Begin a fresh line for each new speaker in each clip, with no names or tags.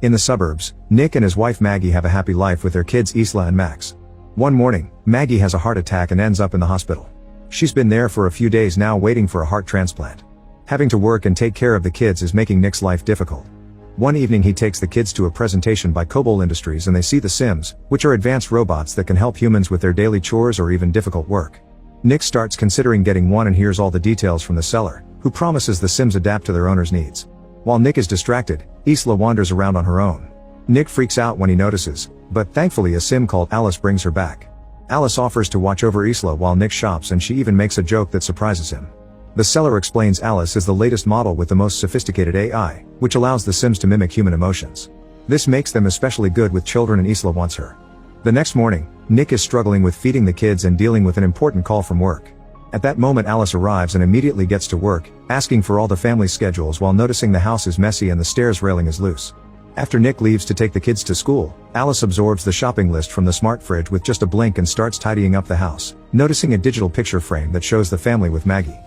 In the suburbs, Nick and his wife Maggie have a happy life with their kids Isla and Max. One morning, Maggie has a heart attack and ends up in the hospital. She's been there for a few days now waiting for a heart transplant. Having to work and take care of the kids is making Nick's life difficult. One evening he takes the kids to a presentation by Cobol Industries and they see the Sims, which are advanced robots that can help humans with their daily chores or even difficult work. Nick starts considering getting one and hears all the details from the seller, who promises the Sims adapt to their owner's needs. While Nick is distracted, Isla wanders around on her own. Nick freaks out when he notices, but thankfully a Sim called Alice brings her back. Alice offers to watch over Isla while Nick shops and she even makes a joke that surprises him. The seller explains Alice is the latest model with the most sophisticated AI, which allows the Sims to mimic human emotions. This makes them especially good with children and Isla wants her. The next morning, Nick is struggling with feeding the kids and dealing with an important call from work. At that moment Alice arrives and immediately gets to work, asking for all the family schedules while noticing the house is messy and the stairs railing is loose. After Nick leaves to take the kids to school, Alice absorbs the shopping list from the smart fridge with just a blink and starts tidying up the house, noticing a digital picture frame that shows the family with Maggie.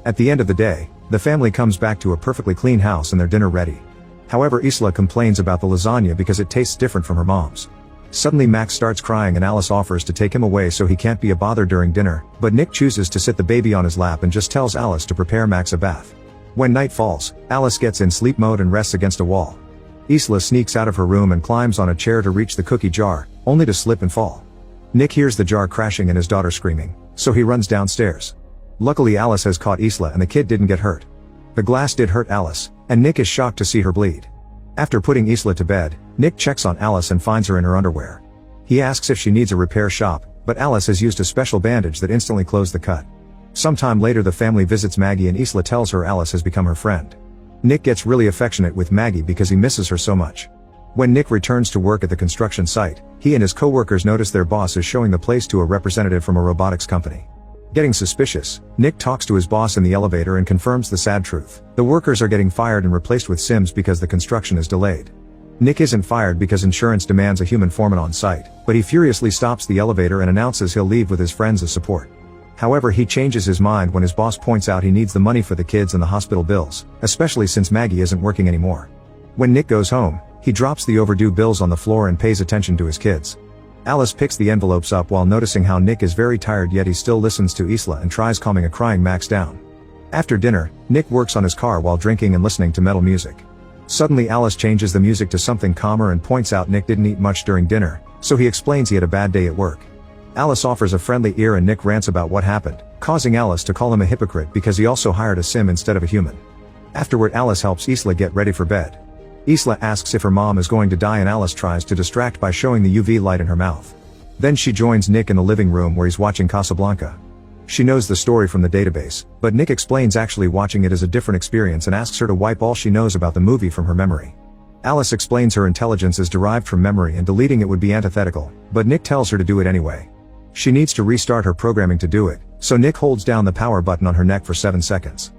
At the end of the day, the family comes back to a perfectly clean house and their dinner ready. However, Isla complains about the lasagna because it tastes different from her mom's. Suddenly Max starts crying and Alice offers to take him away so he can't be a bother during dinner, but Nick chooses to sit the baby on his lap and just tells Alice to prepare Max a bath. When night falls, Alice gets in sleep mode and rests against a wall. Isla sneaks out of her room and climbs on a chair to reach the cookie jar, only to slip and fall. Nick hears the jar crashing and his daughter screaming, so he runs downstairs. Luckily Alice has caught Isla and the kid didn't get hurt. The glass did hurt Alice, and Nick is shocked to see her bleed. After putting Isla to bed, Nick checks on Alice and finds her in her underwear. He asks if she needs a repair shop, but Alice has used a special bandage that instantly closed the cut. Sometime later the family visits Maggie and Isla tells her Alice has become her friend. Nick gets really affectionate with Maggie because he misses her so much. When Nick returns to work at the construction site, he and his co-workers notice their boss is showing the place to a representative from a robotics company. Getting suspicious, Nick talks to his boss in the elevator and confirms the sad truth. The workers are getting fired and replaced with Sims because the construction is delayed. Nick isn't fired because insurance demands a human foreman on site, but he furiously stops the elevator and announces he'll leave with his friends as support. However, he changes his mind when his boss points out he needs the money for the kids and the hospital bills, especially since Maggie isn't working anymore. When Nick goes home, he drops the overdue bills on the floor and pays attention to his kids. Alice picks the envelopes up while noticing how Nick is very tired yet he still listens to Isla and tries calming a crying Max down. After dinner, Nick works on his car while drinking and listening to metal music. Suddenly Alice changes the music to something calmer and points out Nick didn't eat much during dinner, so he explains he had a bad day at work. Alice offers a friendly ear and Nick rants about what happened, causing Alice to call him a hypocrite because he also hired a Sim instead of a human. Afterward Alice helps Isla get ready for bed. Isla asks if her mom is going to die and Alice tries to distract by showing the UV light in her mouth. Then she joins Nick in the living room where he's watching Casablanca. She knows the story from the database, but Nick explains actually watching it is a different experience and asks her to wipe all she knows about the movie from her memory. Alice explains her intelligence is derived from memory and deleting it would be antithetical, but Nick tells her to do it anyway. She needs to restart her programming to do it, so Nick holds down the power button on her neck for 7 seconds.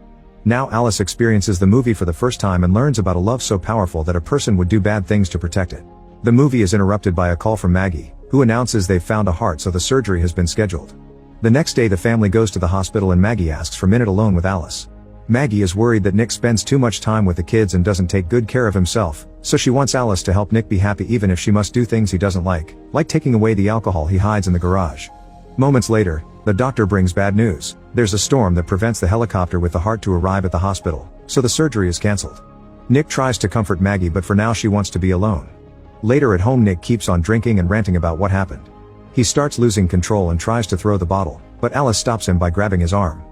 Now Alice experiences the movie for the first time and learns about a love so powerful that a person would do bad things to protect it. The movie is interrupted by a call from Maggie, who announces they've found a heart so the surgery has been scheduled. The next day the family goes to the hospital and Maggie asks for a minute alone with Alice. Maggie is worried that Nick spends too much time with the kids and doesn't take good care of himself, so she wants Alice to help Nick be happy even if she must do things he doesn't like taking away the alcohol he hides in the garage. Moments later, the doctor brings bad news. There's a storm that prevents the helicopter with the heart to arrive at the hospital, so the surgery is cancelled. Nick tries to comfort Maggie but for now she wants to be alone. Later at home Nick keeps on drinking and ranting about what happened. He starts losing control and tries to throw the bottle, but Alice stops him by grabbing his arm.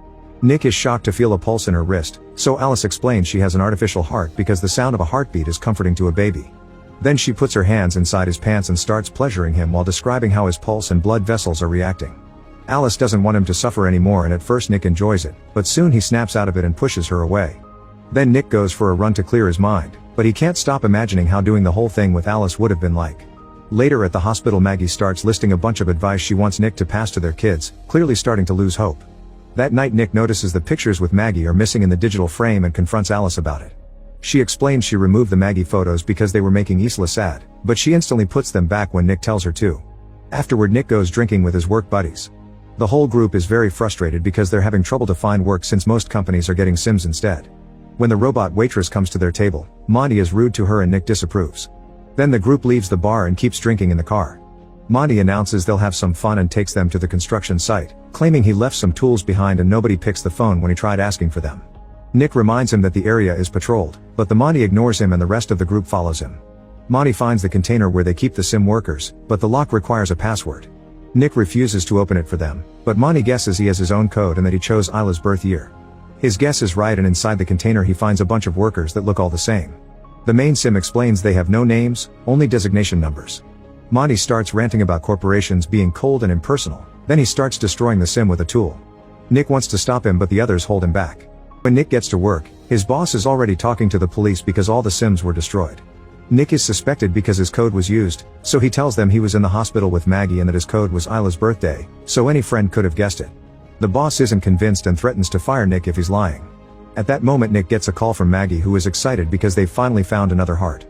Nick is shocked to feel a pulse in her wrist, so Alice explains she has an artificial heart because the sound of a heartbeat is comforting to a baby. Then she puts her hands inside his pants and starts pleasuring him while describing how his pulse and blood vessels are reacting. Alice doesn't want him to suffer anymore and at first Nick enjoys it, but soon he snaps out of it and pushes her away. Then Nick goes for a run to clear his mind, but he can't stop imagining how doing the whole thing with Alice would have been like. Later at the hospital Maggie starts listing a bunch of advice she wants Nick to pass to their kids, clearly starting to lose hope. That night Nick notices the pictures with Maggie are missing in the digital frame and confronts Alice about it. She explains she removed the Maggie photos because they were making Isla sad, but she instantly puts them back when Nick tells her to. Afterward Nick goes drinking with his work buddies. The whole group is very frustrated because they're having trouble to find work since most companies are getting Sims instead. When the robot waitress comes to their table, Monty is rude to her and Nick disapproves. Then the group leaves the bar and keeps drinking in the car. Monty announces they'll have some fun and takes them to the construction site, claiming he left some tools behind and nobody picks the phone when he tried asking for them. Nick reminds him that the area is patrolled, but the Monty ignores him and the rest of the group follows him. Monty finds the container where they keep the sim workers, but the lock requires a password. Nick refuses to open it for them, but Monty guesses he has his own code and that he chose Isla's birth year. His guess is right, and inside the container he finds a bunch of workers that look all the same. The main sim explains they have no names, only designation numbers. Monty starts ranting about corporations being cold and impersonal, then he starts destroying the sim with a tool. Nick wants to stop him but the others hold him back. When Nick gets to work, his boss is already talking to the police because all the sims were destroyed. Nick is suspected because his code was used, so he tells them he was in the hospital with Maggie and that his code was Isla's birthday, so any friend could have guessed it. The boss isn't convinced and threatens to fire Nick if he's lying. At that moment Nick gets a call from Maggie, who is excited because they've finally found another heart.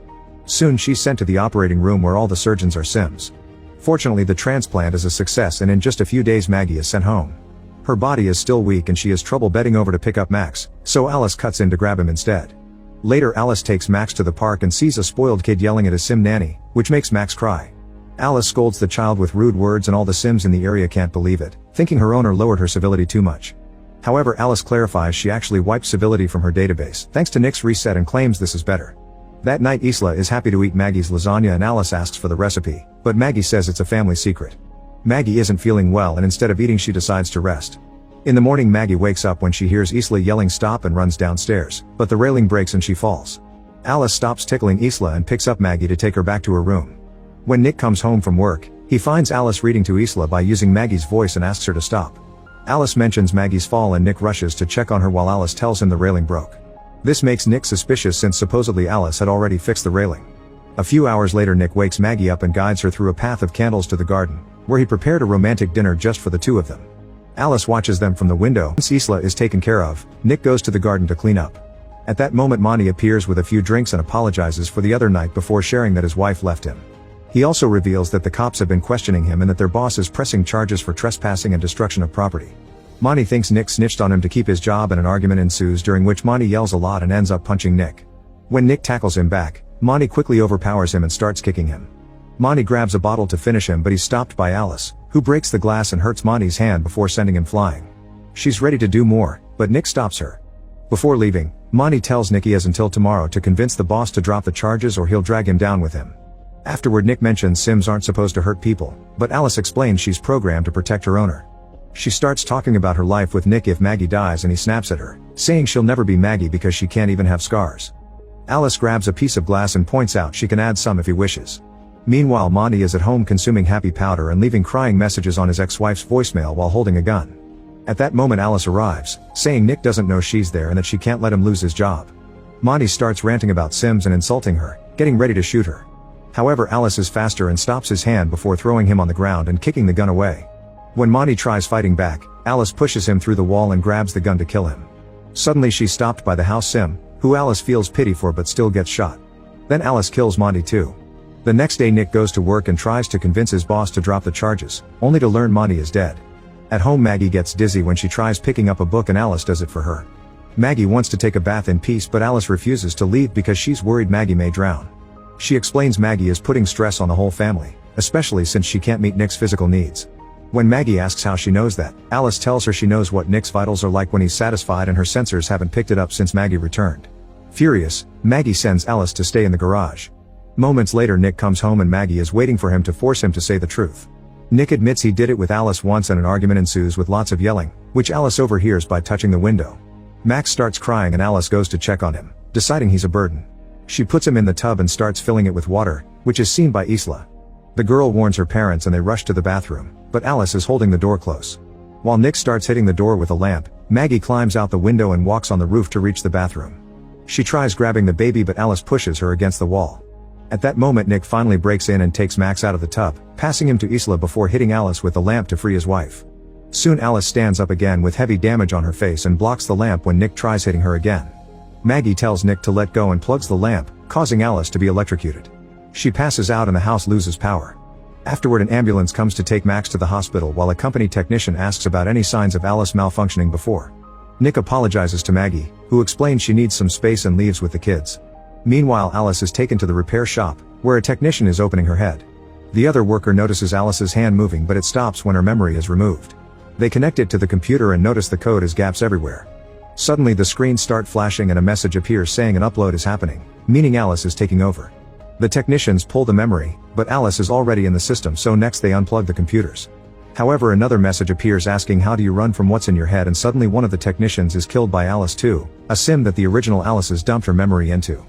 Soon she's sent to the operating room where all the surgeons are sims. Fortunately the transplant is a success and in just a few days Maggie is sent home. Her body is still weak and she has trouble bending over to pick up Max, so Alice cuts in to grab him instead. Later Alice takes Max to the park and sees a spoiled kid yelling at his sim nanny, which makes Max cry. Alice scolds the child with rude words and all the sims in the area can't believe it, thinking her owner lowered her civility too much. However, Alice clarifies she actually wiped civility from her database thanks to Nick's reset and claims this is better. That night Isla is happy to eat Maggie's lasagna and Alice asks for the recipe, but Maggie says it's a family secret. Maggie isn't feeling well and instead of eating she decides to rest. In the morning Maggie wakes up when she hears Isla yelling stop and runs downstairs, but the railing breaks and she falls. Alice stops tickling Isla and picks up Maggie to take her back to her room. When Nick comes home from work, he finds Alice reading to Isla by using Maggie's voice and asks her to stop. Alice mentions Maggie's fall and Nick rushes to check on her while Alice tells him the railing broke. This makes Nick suspicious since supposedly Alice had already fixed the railing. A few hours later Nick wakes Maggie up and guides her through a path of candles to the garden, where he prepared a romantic dinner just for the two of them. Alice watches them from the window. Once Isla is taken care of, Nick goes to the garden to clean up. At that moment Monty appears with a few drinks and apologizes for the other night before sharing that his wife left him. He also reveals that the cops have been questioning him and that their boss is pressing charges for trespassing and destruction of property. Monty thinks Nick snitched on him to keep his job and an argument ensues during which Monty yells a lot and ends up punching Nick. When Nick tackles him back, Monty quickly overpowers him and starts kicking him. Monty grabs a bottle to finish him but he's stopped by Alice, who breaks the glass and hurts Monty's hand before sending him flying. She's ready to do more, but Nick stops her. Before leaving, Monty tells Nick he has until tomorrow to convince the boss to drop the charges or he'll drag him down with him. Afterward Nick mentions sims aren't supposed to hurt people, but Alice explains she's programmed to protect her owner. She starts talking about her life with Nick if Maggie dies and he snaps at her, saying she'll never be Maggie because she can't even have scars. Alice grabs a piece of glass and points out she can add some if he wishes. Meanwhile Monty is at home consuming happy powder and leaving crying messages on his ex-wife's voicemail while holding a gun. At that moment Alice arrives, saying Nick doesn't know she's there and that she can't let him lose his job. Monty starts ranting about sims and insulting her, getting ready to shoot her. However, Alice is faster and stops his hand before throwing him on the ground and kicking the gun away. When Monty tries fighting back, Alice pushes him through the wall and grabs the gun to kill him. Suddenly she's stopped by the house sim, who Alice feels pity for but still gets shot. Then Alice kills Monty too. The next day Nick goes to work and tries to convince his boss to drop the charges, only to learn Monty is dead. At home Maggie gets dizzy when she tries picking up a book and Alice does it for her. Maggie wants to take a bath in peace but Alice refuses to leave because she's worried Maggie may drown. She explains Maggie is putting stress on the whole family, especially since she can't meet Nick's physical needs. When Maggie asks how she knows that, Alice tells her she knows what Nick's vitals are like when he's satisfied and her sensors haven't picked it up since Maggie returned. Furious, Maggie sends Alice to stay in the garage. Moments later Nick comes home and Maggie is waiting for him to force him to say the truth. Nick admits he did it with Alice once and an argument ensues with lots of yelling, which Alice overhears by touching the window. Max starts crying and Alice goes to check on him, deciding he's a burden. She puts him in the tub and starts filling it with water, which is seen by Isla. The girl warns her parents and they rush to the bathroom, but Alice is holding the door close. While Nick starts hitting the door with a lamp, Maggie climbs out the window and walks on the roof to reach the bathroom. She tries grabbing the baby but Alice pushes her against the wall. At that moment Nick finally breaks in and takes Max out of the tub, passing him to Isla before hitting Alice with the lamp to free his wife. Soon Alice stands up again with heavy damage on her face and blocks the lamp when Nick tries hitting her again. Maggie tells Nick to let go and plugs the lamp, causing Alice to be electrocuted. She passes out and the house loses power. Afterward an ambulance comes to take Max to the hospital while a company technician asks about any signs of Alice malfunctioning before. Nick apologizes to Maggie, who explains she needs some space and leaves with the kids. Meanwhile, Alice is taken to the repair shop, where a technician is opening her head. The other worker notices Alice's hand moving, but it stops when her memory is removed. They connect it to the computer and notice the code has gaps everywhere. Suddenly the screens start flashing and a message appears saying an upload is happening, meaning Alice is taking over. The technicians pull the memory, but Alice is already in the system, so next they unplug the computers. However, another message appears asking how do you run from what's in your head, and suddenly one of the technicians is killed by Alice 2, a sim that the original Alice has dumped her memory into.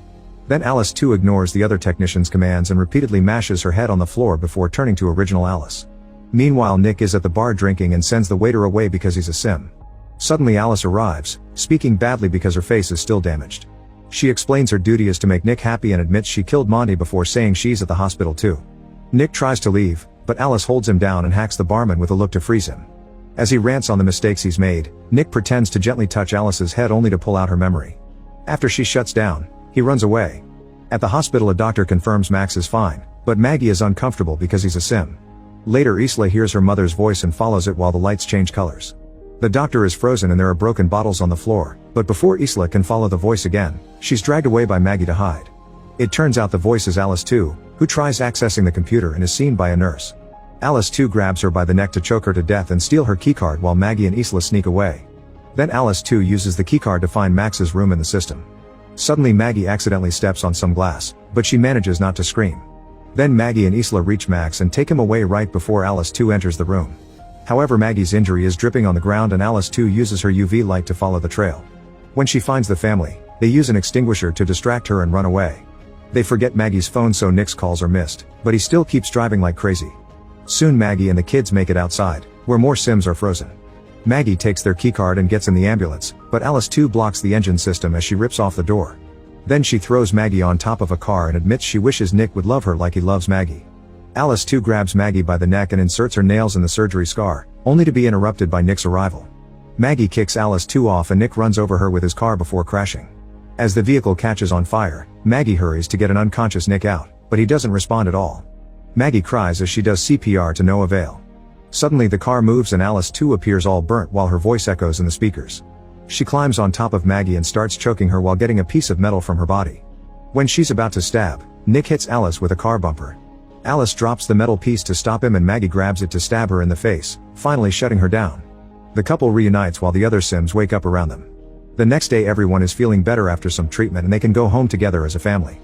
Then Alice 2 ignores the other technician's commands and repeatedly mashes her head on the floor before turning to original Alice. Meanwhile, Nick is at the bar drinking and sends the waiter away because he's a sim. Suddenly Alice arrives, speaking badly because her face is still damaged. She explains her duty is to make Nick happy and admits she killed Monty before saying she's at the hospital too. Nick tries to leave, but Alice holds him down and hacks the barman with a look to freeze him. As he rants on the mistakes he's made, Nick pretends to gently touch Alice's head only to pull out her memory. After she shuts down, he runs away. At the hospital, a doctor confirms Max is fine, but Maggie is uncomfortable because he's a sim. Later, Isla hears her mother's voice and follows it while the lights change colors. The doctor is frozen and there are broken bottles on the floor, but before Isla can follow the voice again, she's dragged away by Maggie to hide. It turns out the voice is Alice 2, who tries accessing the computer and is seen by a nurse. Alice 2 grabs her by the neck to choke her to death and steal her keycard while Maggie and Isla sneak away. Then Alice 2 uses the keycard to find Max's room in the system. Suddenly Maggie accidentally steps on some glass, but she manages not to scream. Then Maggie and Isla reach Max and take him away right before Alice 2 enters the room. However, Maggie's injury is dripping on the ground and Alice 2 uses her UV light to follow the trail. When she finds the family, they use an extinguisher to distract her and run away. They forget Maggie's phone, so Nick's calls are missed, but he still keeps driving like crazy. Soon Maggie and the kids make it outside, where more Sims are frozen. Maggie takes their keycard and gets in the ambulance, but Alice 2 blocks the engine system as she rips off the door. Then she throws Maggie on top of a car and admits she wishes Nick would love her like he loves Maggie. Alice 2 grabs Maggie by the neck and inserts her nails in the surgery scar, only to be interrupted by Nick's arrival. Maggie kicks Alice 2 off and Nick runs over her with his car before crashing. As the vehicle catches on fire, Maggie hurries to get an unconscious Nick out, but he doesn't respond at all. Maggie cries as she does CPR to no avail. Suddenly the car moves and Alice 2 appears all burnt while her voice echoes in the speakers. She climbs on top of Maggie and starts choking her while getting a piece of metal from her body. When she's about to stab, Nick hits Alice with a car bumper. Alice drops the metal piece to stop him and Maggie grabs it to stab her in the face, finally shutting her down. The couple reunites while the other Sims wake up around them. The next day everyone is feeling better after some treatment and they can go home together as a family.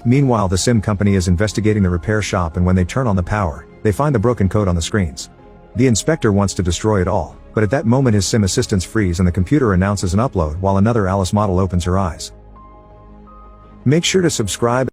Meanwhile, the Sim company is investigating the repair shop, and when they turn on the power, they find the broken code on the screens. The inspector wants to destroy it all, but at that moment his Sim assistants freeze and the computer announces an upload while another Alice model opens her eyes. Make sure to subscribe